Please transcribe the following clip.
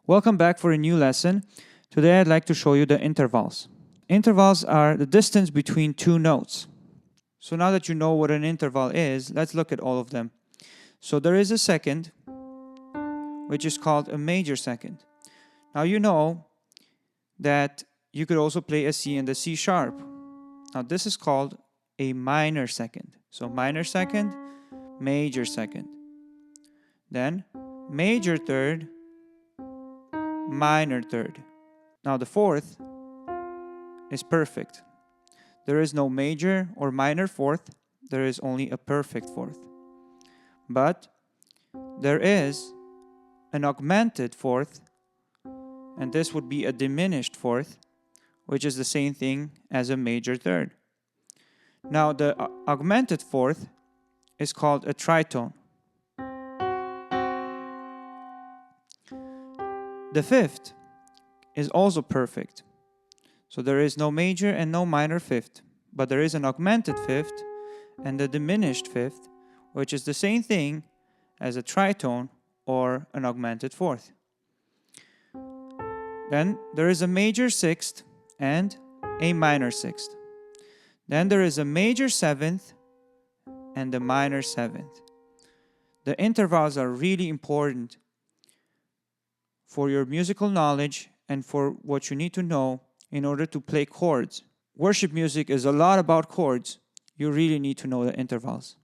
Welcome back for a new lesson. Today I'd like to show you the intervals. Intervals are the distance between two notes. So now that you know what an interval is, let's look at all of them. So there is a second, which is called a major second. Now you know that you could also play a C and a C sharp. Now this is called a minor second. So minor second, major second. Then major third, minor third. Now the fourth is perfect. There is no major or minor fourth. There is only a perfect fourth. But there is an augmented fourth, and this would be a diminished fourth, which is the same thing as a major third. Now the augmented fourth is called a tritone. The fifth is also perfect. So there is no major and no minor fifth, but there is an augmented fifth and a diminished fifth, which is the same thing as a tritone or an augmented fourth. Then there is a major sixth and a minor sixth. Then there is a major seventh and a minor seventh. The intervals are really important for your musical knowledge and for what you need to know in order to play chords. Worship music is a lot about chords. You really need to know the intervals.